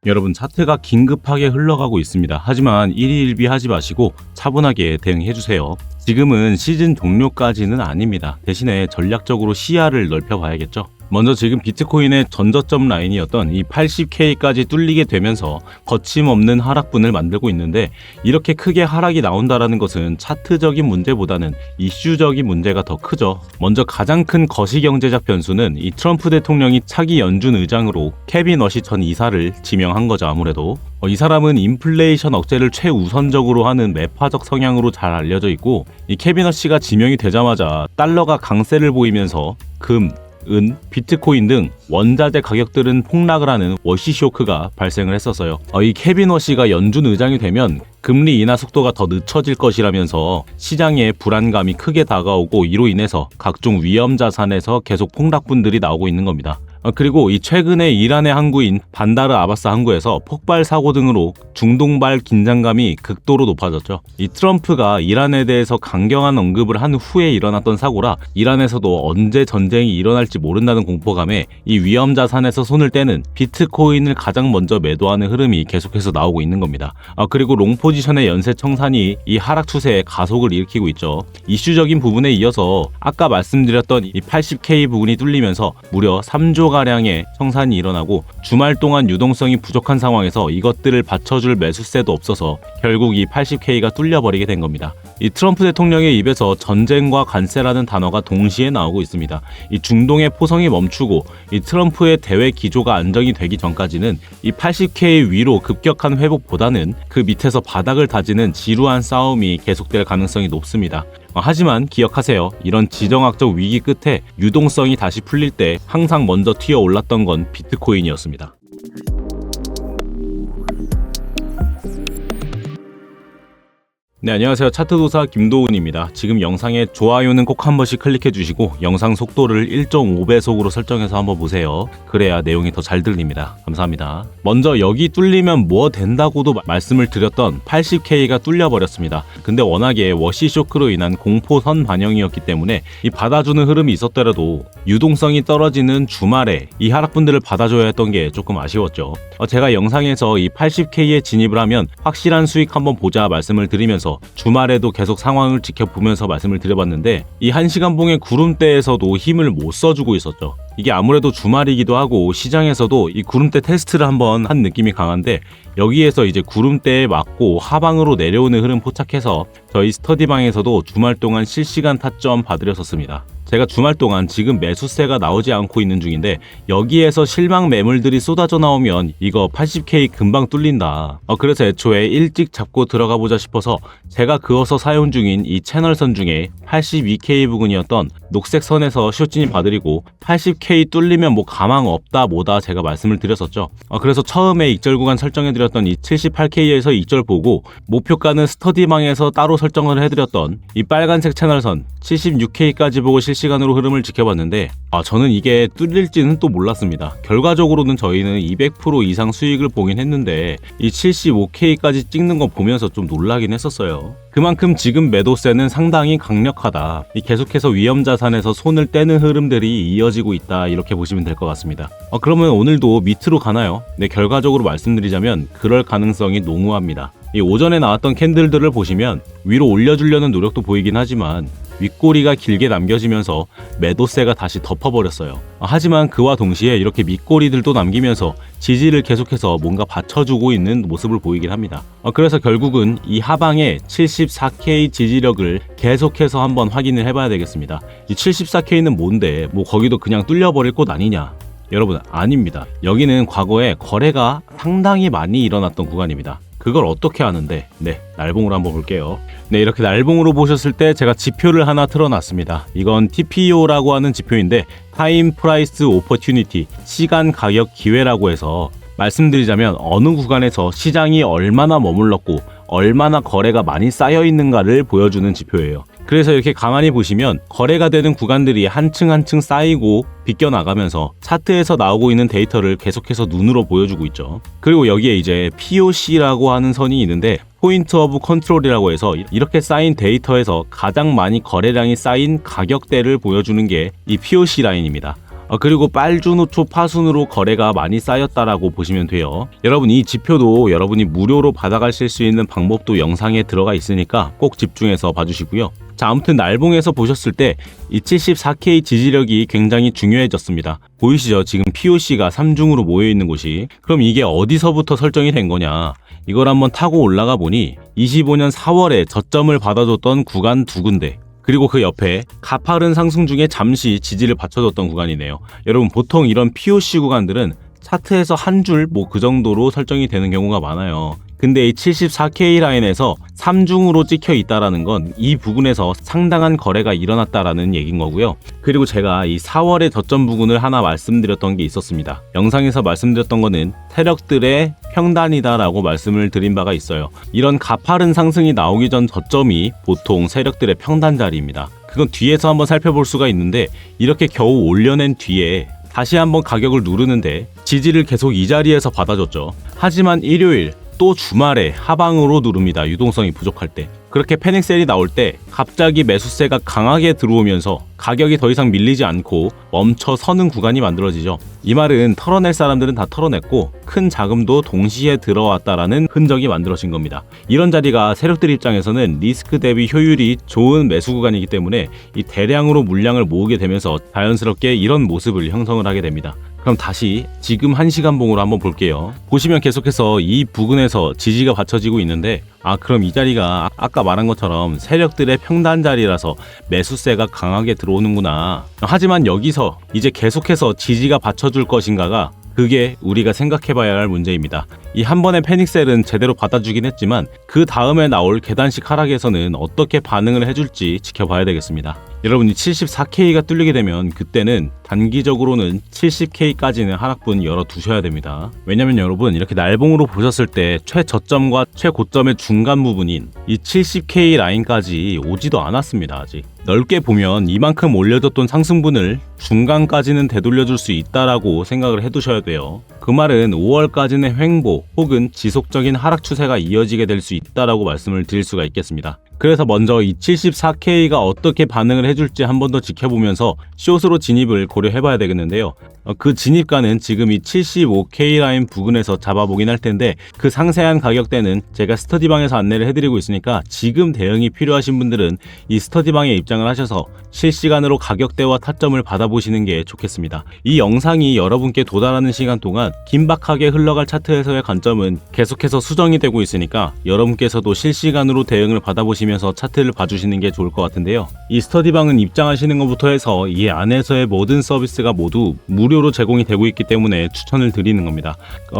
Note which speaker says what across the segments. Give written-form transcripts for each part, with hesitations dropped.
Speaker 1: 여러분, 차트가 긴급하게 흘러가고 있습니다. 하지만 일희일비하지 마시고 차분하게 대응해주세요. 지금은 시즌 종료까지는 아닙니다. 대신에 전략적으로 시야를 넓혀봐야겠죠. 먼저 지금 비트코인의 전저점 라인이었던 이 80K까지 뚫리게 되면서 거침없는 하락분을 만들고 있는데, 이렇게 크게 하락이 나온다라는 것은 차트적인 문제보다는 이슈적인 문제가 더 크죠. 먼저 가장 큰 거시경제적 변수는 이 트럼프 대통령이 차기 연준 의장으로 케빈 워시 전 이사를 지명한 거죠. 아무래도 이 사람은 인플레이션 억제를 최우선적으로 하는 매파적 성향으로 잘 알려져 있고, 이 케빈 워시가 지명이 되자마자 달러가 강세를 보이면서 금, 은, 비트코인 등 원자재 가격들은 폭락을 하는 워시 쇼크가 발생을 했었어요. 이 케빈 워시가 연준 의장이 되면 금리 인하 속도가 더 늦춰질 것이라면서 시장에 불안감이 크게 다가오고, 이로 인해서 각종 위험 자산에서 계속 폭락분들이 나오고 있는 겁니다. 그리고 이 최근에 이란의 항구인 반다르 아바스 항구에서 폭발 사고 등으로 중동발 긴장감이 극도로 높아졌죠. 이 트럼프가 이란에 대해서 강경한 언급을 한 후에 일어났던 사고라 이란에서도 언제 전쟁이 일어날지 모른다는 공포감에 이 위험 자산에서 손을 떼는 비트코인을 가장 먼저 매도하는 흐름이 계속해서 나오고 있는 겁니다. 그리고 롱 포지션의 연쇄 청산이 이 하락 추세에 가속을 일으키고 있죠. 이슈적인 부분에 이어서 아까 말씀드렸던 이 80K 부근이 뚫리면서 무려 3조 가량의 청산이 일어나고, 주말 동안 유동성이 부족한 상황에서 이것들을 받쳐줄 매수세도 없어서 결국 이 80K가 뚫려버리게 된 겁니다. 이 트럼프 대통령의 입에서 전쟁과 관세라는 단어가 동시에 나오고 있습니다. 이 중동의 포성이 멈추고 이 트럼프의 대외 기조가 안정이 되기 전까지는 이 80K 위로 급격한 회복보다는 그 밑에서 바닥을 다지는 지루한 싸움이 계속될 가능성이 높습니다. 하지만 기억하세요. 이런 지정학적 위기 끝에 유동성이 다시 풀릴 때 항상 먼저 튀어 올랐던 건 비트코인이었습니다. 네, 안녕하세요. 차트도사 김도훈입니다. 지금 영상에 좋아요는 꼭 한 번씩 클릭해 주시고 영상 속도를 1.5배속으로 설정해서 한번 보세요. 그래야 내용이 더 잘 들립니다. 감사합니다. 먼저 여기 뚫리면 뭐 된다고도 말씀을 드렸던 80K가 뚫려버렸습니다. 근데 워낙에 워시 쇼크로 인한 공포선 반영이었기 때문에 이 받아주는 흐름이 있었더라도 유동성이 떨어지는 주말에 이 하락분들을 받아줘야 했던 게 조금 아쉬웠죠. 제가 영상에서 이 80K에 진입을 하면 확실한 수익 한번 보자 말씀을 드리면서 주말에도 계속 상황을 지켜보면서 말씀을 드려봤는데, 이 1시간 봉의 구름대에서도 힘을 못 써주고 있었죠. 이게 아무래도 주말이기도 하고 시장에서도 이 구름대 테스트를 한번 한 느낌이 강한데, 여기에서 이제 구름대에 맞고 하방으로 내려오는 흐름 포착해서 저희 스터디방에서도 주말 동안 실시간 타점 봐드렸었습니다. 제가 주말 동안 지금 매수세가 나오지 않고 있는 중인데, 여기에서 실망 매물들이 쏟아져 나오면 이거 80K 금방 뚫린다. 그래서 애초에 일찍 잡고 들어가 보자 싶어서 제가 그어서 사용 중인 이 채널선 중에 82K 부근이었던 녹색 선에서 숏진입 봐드리고, 80K 뚫리면 뭐 가망 없다 뭐다 제가 말씀을 드렸었죠. 그래서 처음에 익절 구간 설정해드렸던 이 78K에서 익절 보고 목표가는 스터디방에서 따로 설정을 해드렸던 이 빨간색 채널선 76K까지 보고 실시간으로 흐름을 지켜봤는데, 저는 이게 뚫릴지는 또 몰랐습니다. 결과적으로는 저희는 200% 이상 수익을 보긴 했는데 이 75K까지 찍는 거 보면서 좀 놀라긴 했었어요. 그만큼 지금 매도세는 상당히 강력하다. 계속해서 위험 자산에서 손을 떼는 흐름들이 이어지고 있다, 이렇게 보시면 될 것 같습니다. 그러면 오늘도 밑으로 가나요? 네, 결과적으로 말씀드리자면 그럴 가능성이 농후합니다. 이 오전에 나왔던 캔들들을 보시면 위로 올려주려는 노력도 보이긴 하지만 윗꼬리가 길게 남겨지면서 매도세가 다시 덮어버렸어요. 하지만 그와 동시에 이렇게 밑꼬리들도 남기면서 지지를 계속해서 뭔가 받쳐주고 있는 모습을 보이긴 합니다. 그래서 결국은 이 하방의 74K 지지력을 계속해서 한번 확인을 해봐야 되겠습니다. 이 74K는 뭔데, 뭐 거기도 그냥 뚫려버릴 곳 아니냐? 여러분, 아닙니다. 여기는 과거에 거래가 상당히 많이 일어났던 구간입니다. 그걸 어떻게 하는데, 네, 날봉으로 한번 볼게요. 네, 이렇게 날봉으로 보셨을 때 제가 지표를 하나 틀어놨습니다. 이건 TPO라고 하는 지표인데 타임 프라이스 오퍼튜니티, 시간 가격 기회라고 해서 말씀드리자면 어느 구간에서 시장이 얼마나 머물렀고 얼마나 거래가 많이 쌓여 있는가를 보여주는 지표예요. 그래서 이렇게 가만히 보시면 거래가 되는 구간들이 한층 한층 쌓이고 비껴나가면서 차트에서 나오고 있는 데이터를 계속해서 눈으로 보여주고 있죠. 그리고 여기에 이제 POC라고 하는 선이 있는데 포인트 오브 컨트롤이라고 해서 이렇게 쌓인 데이터에서 가장 많이 거래량이 쌓인 가격대를 보여주는 게 이 POC 라인입니다. 그리고 빨주노초 파순으로 거래가 많이 쌓였다라고 보시면 돼요. 여러분 이 지표도 여러분이 무료로 받아가실 수 있는 방법도 영상에 들어가 있으니까 꼭 집중해서 봐주시고요. 자, 아무튼 날봉에서 보셨을 때 이 74K 지지력이 굉장히 중요해졌습니다. 보이시죠? 지금 POC가 3중으로 모여있는 곳이. 그럼 이게 어디서부터 설정이 된 거냐? 이걸 한번 타고 올라가 보니 25년 4월에 저점을 받아줬던 구간 2군데, 그리고 그 옆에 가파른 상승 중에 잠시 지지를 받쳐줬던 구간이네요. 여러분 보통 이런 POC 구간들은 차트에서 한 줄 뭐 그 정도로 설정이 되는 경우가 많아요. 근데 이 74K 라인에서 3중으로 찍혀 있다라는 건 이 부분에서 상당한 거래가 일어났다라는 얘기인 거고요. 그리고 제가 이 4월의 저점 부분을 하나 말씀드렸던 게 있었습니다. 영상에서 말씀드렸던 거는 세력들의 평단이다라고 말씀을 드린 바가 있어요. 이런 가파른 상승이 나오기 전 저점이 보통 세력들의 평단 자리입니다. 그건 뒤에서 한번 살펴볼 수가 있는데 이렇게 겨우 올려낸 뒤에 다시 한번 가격을 누르는데 지지를 계속 이 자리에서 받아줬죠. 하지만 일요일 또 주말에 하방으로 누릅니다. 유동성이 부족할 때. 그렇게 패닉셀이 나올 때 갑자기 매수세가 강하게 들어오면서 가격이 더 이상 밀리지 않고 멈춰 서는 구간이 만들어지죠. 이 말은 털어낼 사람들은 다 털어냈고 큰 자금도 동시에 들어왔다라는 흔적이 만들어진 겁니다. 이런 자리가 세력들 입장에서는 리스크 대비 효율이 좋은 매수 구간이기 때문에 이 대량으로 물량을 모으게 되면서 자연스럽게 이런 모습을 형성을 하게 됩니다. 그럼 다시 지금 1시간 봉으로 한번 볼게요. 보시면 계속해서 이 부근에서 지지가 받쳐지고 있는데 그럼 이 자리가 아까 말한 것처럼 세력들의 평단 자리라서 매수세가 강하게 들어오는구나. 하지만 여기서 이제 계속해서 지지가 받쳐줄 것인가가 그게 우리가 생각해봐야 할 문제입니다. 이 한 번의 패닉셀은 제대로 받아주긴 했지만 그 다음에 나올 계단식 하락에서는 어떻게 반응을 해줄지 지켜봐야 되겠습니다. 여러분이 74K가 뚫리게 되면 그때는 단기적으로는 70K까지는 하락분 열어두셔야 됩니다. 왜냐면 여러분 이렇게 날봉으로 보셨을 때 최저점과 최고점의 중간 부분인 이 70K 라인까지 오지도 않았습니다. 아직. 넓게 보면 이만큼 올려줬던 상승분을 중간까지는 되돌려줄 수 있다라고 생각을 해두셔야 돼요. 그 말은 5월까지는 횡보 혹은 지속적인 하락 추세가 이어지게 될 수 있다라고 말씀을 드릴 수가 있겠습니다. 그래서 먼저 이 74K가 어떻게 반응을 해줄지 한 번 더 지켜보면서 숏으로 진입을 고려해봐야 되겠는데요. 그 진입가는 지금 이 75K 라인 부근에서 잡아보긴 할 텐데 그 상세한 가격대는 제가 스터디방에서 안내를 해드리고 있으니까 지금 대응이 필요하신 분들은 이 스터디방에 입장을 하셔서 실시간으로 가격대와 타점을 받아보시는 게 좋겠습니다. 이 영상이 여러분께 도달하는 시간 동안 긴박하게 흘러갈 차트에서의 관점은 계속해서 수정이 되고 있으니까 여러분께서도 실시간으로 대응을 받아보시면서 차트를 봐주시는 게 좋을 것 같은데요. 이 스터디방은 입장하시는 것부터 해서 이 안에서의 모든 서비스가 모두 무료로 제공이 되고 있기 때문에 추천을 드리는 겁니다.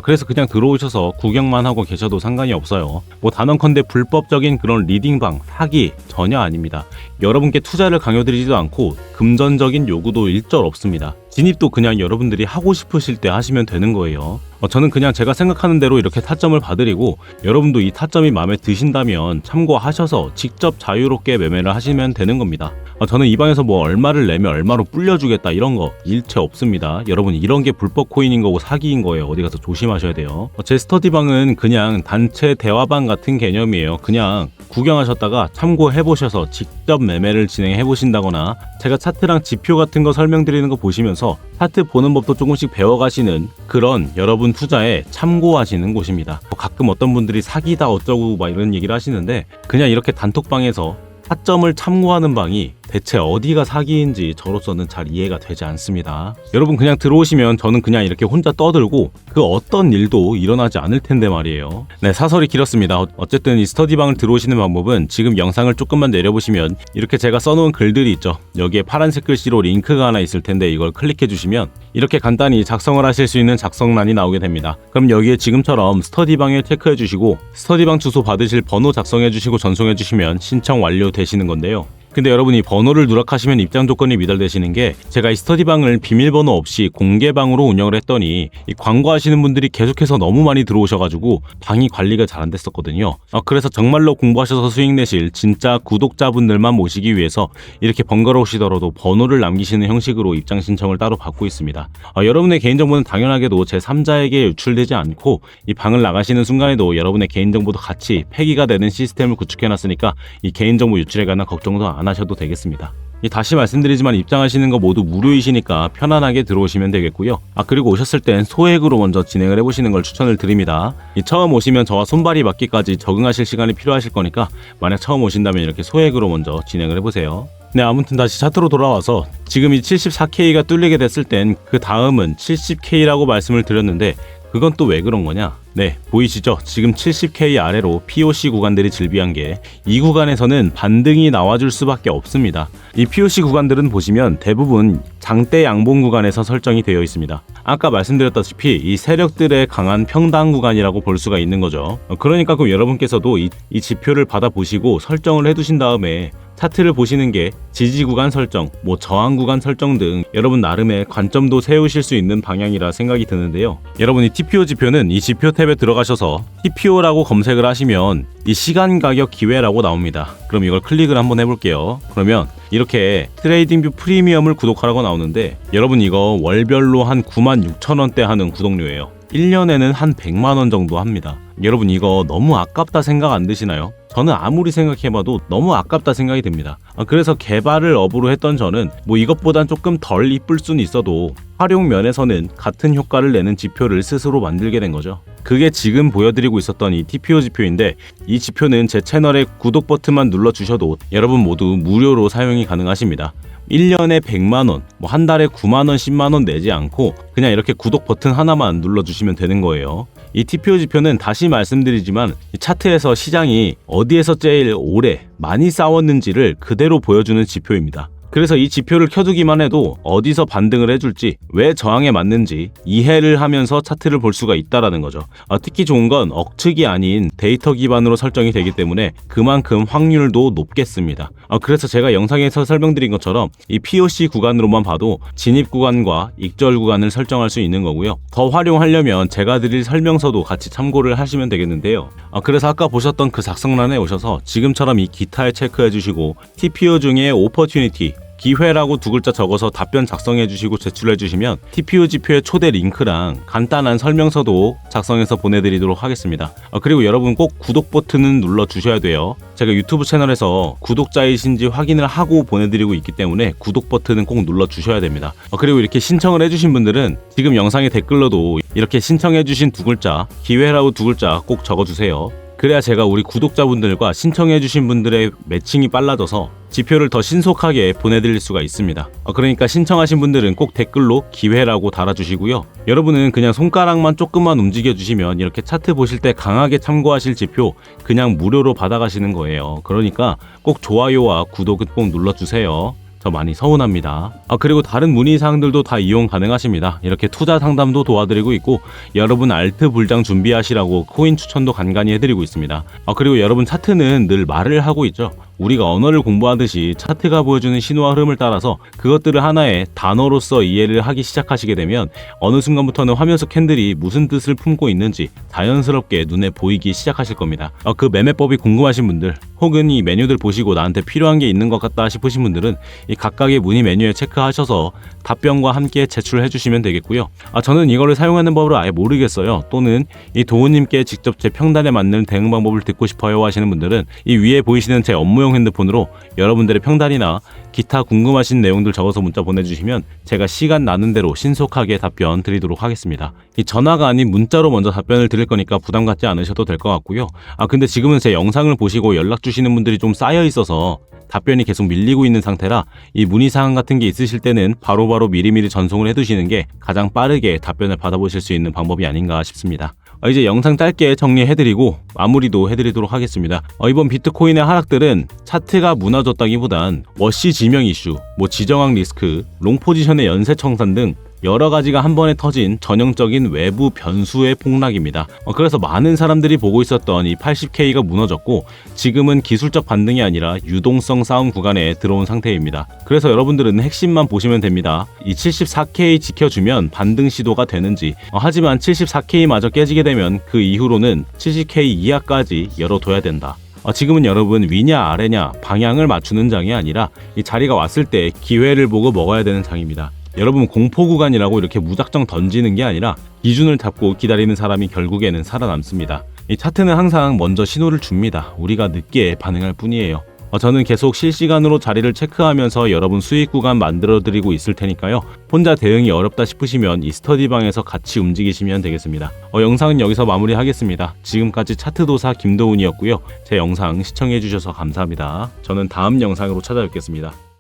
Speaker 1: 그래서 그냥 들어오셔서 구경만 하고 계셔도 상관이 없어요. 뭐 단언컨대 불법적인 그런 리딩방, 사기 전혀 아닙니다. 여러분께 투자를 강요드리지도 않고 금전적인 요구도 일절 없습니다. 진입도 그냥 여러분들이 하고 싶으실 때 하시면 되는 거예요. 저는 그냥 제가 생각하는 대로 이렇게 타점을 봐드리고 여러분도 이 타점이 마음에 드신다면 참고하셔서 직접 자유롭게 매매를 하시면 되는 겁니다. 저는 이 방에서 뭐 얼마를 내면 얼마로 불려주겠다 이런 거 일체 없습니다. 여러분 이런 게 불법 코인인 거고 사기인 거예요. 어디 가서 조심하셔야 돼요. 제 스터디방은 그냥 단체 대화방 같은 개념이에요. 그냥 구경하셨다가 참고해보셔서 직접 매매를 진행해보신다거나 제가 차트랑 지표 같은 거 설명드리는 거 보시면서 차트 보는 법도 조금씩 배워가시는 그런 여러분 투자에 참고하시는 곳입니다. 가끔 어떤 분들이 사기다 어쩌고 막 이런 얘기를 하시는데 그냥 이렇게 단톡방에서 타점을 참고하는 방이 대체 어디가 사기인지 저로서는 잘 이해가 되지 않습니다. 여러분 그냥 들어오시면 저는 그냥 이렇게 혼자 떠들고 그 어떤 일도 일어나지 않을 텐데 말이에요. 네, 사설이 길었습니다. 어쨌든 이 스터디방을 들어오시는 방법은 지금 영상을 조금만 내려보시면 이렇게 제가 써놓은 글들이 있죠. 여기에 파란색 글씨로 링크가 하나 있을 텐데 이걸 클릭해 주시면 이렇게 간단히 작성을 하실 수 있는 작성란이 나오게 됩니다. 그럼 여기에 지금처럼 스터디방에 체크해 주시고 스터디방 주소 받으실 번호 작성해 주시고 전송해 주시면 신청 완료되시는 건데요. 근데 여러분이 번호를 누락하시면 입장 조건이 미달되시는 게 제가 이 스터디방을 비밀번호 없이 공개방으로 운영을 했더니 이 광고하시는 분들이 계속해서 너무 많이 들어오셔가지고 방이 관리가 잘 안 됐었거든요. 그래서 정말로 공부하셔서 수익 내실 진짜 구독자분들만 모시기 위해서 이렇게 번거로우시더라도 번호를 남기시는 형식으로 입장 신청을 따로 받고 있습니다. 여러분의 개인정보는 당연하게도 제3자에게 유출되지 않고 이 방을 나가시는 순간에도 여러분의 개인정보도 같이 폐기가 되는 시스템을 구축해놨으니까 이 개인정보 유출에 관한 걱정도 안 하셔도 되겠습니다. 다시 말씀드리지만 입장하시는 거 모두 무료이시니까 편안하게 들어오시면 되겠고요. 그리고 오셨을 땐 소액으로 먼저 진행을 해보시는 걸 추천을 드립니다. 처음 오시면 저와 손발이 맞기까지 적응하실 시간이 필요하실 거니까 만약 처음 오신다면 이렇게 소액으로 먼저 진행을 해보세요. 네, 아무튼 다시 차트로 돌아와서 지금 이 74K가 뚫리게 됐을 땐 그 다음은 70K라고 말씀을 드렸는데 그건 또 왜 그런 거냐? 네, 보이시죠? 지금 70K 아래로 POC 구간들이 즐비한 게 이 구간에서는 반등이 나와줄 수밖에 없습니다. 이 POC 구간들은 보시면 대부분 장대 양봉 구간에서 설정이 되어 있습니다. 아까 말씀드렸다시피 이 세력들의 강한 평당 구간이라고 볼 수가 있는 거죠. 그러니까 그럼 여러분께서도 이 지표를 받아보시고 설정을 해두신 다음에 차트를 보시는 게 지지 구간 설정, 저항 구간 설정 등 여러분 나름의 관점도 세우실 수 있는 방향이라 생각이 드는데요. 여러분 이 TPO 지표는 이 지표 탭에 들어가셔서 TPO라고 검색을 하시면 이 시간 가격 기회라고 나옵니다. 그럼 이걸 클릭을 한번 해볼게요. 그러면 이렇게 트레이딩뷰 프리미엄을 구독하라고 나오는데 여러분 이거 월별로 한 96,000원대 하는 구독료예요. 1년에는 한 100만원 정도 합니다. 여러분 이거 너무 아깝다 생각 안 드시나요? 저는 아무리 생각해봐도 너무 아깝다 생각이 듭니다. 그래서 개발을 업으로 했던 저는 이것보단 조금 덜 이쁠 수는 있어도 활용 면에서는 같은 효과를 내는 지표를 스스로 만들게 된 거죠. 그게 지금 보여드리고 있었던 이 TPO 지표인데 이 지표는 제 채널의 구독 버튼만 눌러주셔도 여러분 모두 무료로 사용이 가능하십니다. 1년에 100만원, 한 달에 9만원, 10만원 내지 않고 그냥 이렇게 구독 버튼 하나만 눌러주시면 되는 거예요. 이 TPO 지표는 다시 말씀드리지만 이 차트에서 시장이 어디에서 제일 오래 많이 싸웠는지를 그대로 보여주는 지표입니다. 그래서 이 지표를 켜두기만 해도 어디서 반등을 해줄지 왜 저항에 맞는지 이해를 하면서 차트를 볼 수가 있다라는 거죠. 특히 좋은 건 억측이 아닌 데이터 기반으로 설정이 되기 때문에 그만큼 확률도 높겠습니다. 그래서 제가 영상에서 설명드린 것처럼 이 POC 구간으로만 봐도 진입 구간과 익절 구간을 설정할 수 있는 거고요. 더 활용하려면 제가 드릴 설명서도 같이 참고를 하시면 되겠는데요. 그래서 아까 보셨던 그 작성란에 오셔서 지금처럼 이 기타에 체크해 주시고 TPO 중에 오퍼튜니티 기회라고 두 글자 적어서 답변 작성해 주시고 제출해 주시면 TPO 지표의 초대 링크랑 간단한 설명서도 작성해서 보내드리도록 하겠습니다. 그리고 여러분 꼭 구독 버튼은 눌러 주셔야 돼요. 제가 유튜브 채널에서 구독자이신지 확인을 하고 보내드리고 있기 때문에 구독 버튼은 꼭 눌러 주셔야 됩니다. 그리고 이렇게 신청을 해주신 분들은 지금 영상의 댓글로도 이렇게 신청해 주신 두 글자 기회라고 두 글자 꼭 적어주세요. 그래야 제가 우리 구독자분들과 신청해주신 분들의 매칭이 빨라져서 지표를 더 신속하게 보내드릴 수가 있습니다. 그러니까 신청하신 분들은 꼭 댓글로 기회라고 달아주시고요. 여러분은 그냥 손가락만 조금만 움직여주시면 이렇게 차트 보실 때 강하게 참고하실 지표 그냥 무료로 받아가시는 거예요. 그러니까 꼭 좋아요와 구독은 꼭 눌러주세요. 저 많이 서운합니다. 그리고 다른 문의사항들도 다 이용 가능하십니다. 이렇게 투자 상담도 도와드리고 있고 여러분 알트 불장 준비하시라고 코인 추천도 간간히 해드리고 있습니다. 그리고 여러분 차트는 늘 말을 하고 있죠. 우리가 언어를 공부하듯이 차트가 보여주는 신호와 흐름을 따라서 그것들을 하나의 단어로서 이해를 하기 시작하시게 되면 어느 순간부터는 화면 속 캔들이 무슨 뜻을 품고 있는지 자연스럽게 눈에 보이기 시작하실 겁니다. 그 매매법이 궁금하신 분들 혹은 이 메뉴들 보시고 나한테 필요한 게 있는 것 같다 싶으신 분들은 이 각각의 문의 메뉴에 체크하셔서 답변과 함께 제출해 주시면 되겠고요. 저는 이거를 사용하는 법을 아예 모르겠어요. 또는 이 도우님께 직접 제 평단에 맞는 대응 방법을 듣고 싶어요 하시는 분들은 이 위에 보이시는 제 업무용 핸드폰으로 여러분들의 평단이나 기타 궁금하신 내용들 적어서 문자 보내주시면 제가 시간 나는 대로 신속하게 답변 드리도록 하겠습니다. 이 전화가 아닌 문자로 먼저 답변을 드릴 거니까 부담 갖지 않으셔도 될 것 같고요. 근데 지금은 제 영상을 보시고 연락 주시는 분들이 좀 쌓여 있어서 답변이 계속 밀리고 있는 상태라 이 문의사항 같은 게 있으실 때는 바로바로 미리미리 전송을 해두시는 게 가장 빠르게 답변을 받아보실 수 있는 방법이 아닌가 싶습니다. 이제 영상 짧게 정리해드리고 마무리도 해드리도록 하겠습니다. 이번 비트코인의 하락들은 차트가 무너졌다기보단 워시 지명 이슈, 지정학 리스크, 롱 포지션의 연쇄 청산 등 여러 가지가 한 번에 터진 전형적인 외부 변수의 폭락입니다. 그래서 많은 사람들이 보고 있었던 이 80K가 무너졌고 지금은 기술적 반등이 아니라 유동성 싸움 구간에 들어온 상태입니다. 그래서 여러분들은 핵심만 보시면 됩니다. 이 74K 지켜주면 반등 시도가 되는지, 하지만 74K마저 깨지게 되면 그 이후로는 70K 이하까지 열어둬야 된다. 지금은 여러분 위냐 아래냐 방향을 맞추는 장이 아니라 이 자리가 왔을 때 기회를 보고 먹어야 되는 장입니다. 여러분 공포 구간이라고 이렇게 무작정 던지는 게 아니라 기준을 잡고 기다리는 사람이 결국에는 살아남습니다. 이 차트는 항상 먼저 신호를 줍니다. 우리가 늦게 반응할 뿐이에요. 저는 계속 실시간으로 자리를 체크하면서 여러분 수익 구간 만들어 드리고 있을 테니까요. 혼자 대응이 어렵다 싶으시면 이 스터디방에서 같이 움직이시면 되겠습니다. 영상은 여기서 마무리하겠습니다. 지금까지 차트도사 김도훈이었고요. 제 영상 시청해 주셔서 감사합니다. 저는 다음 영상으로 찾아뵙겠습니다.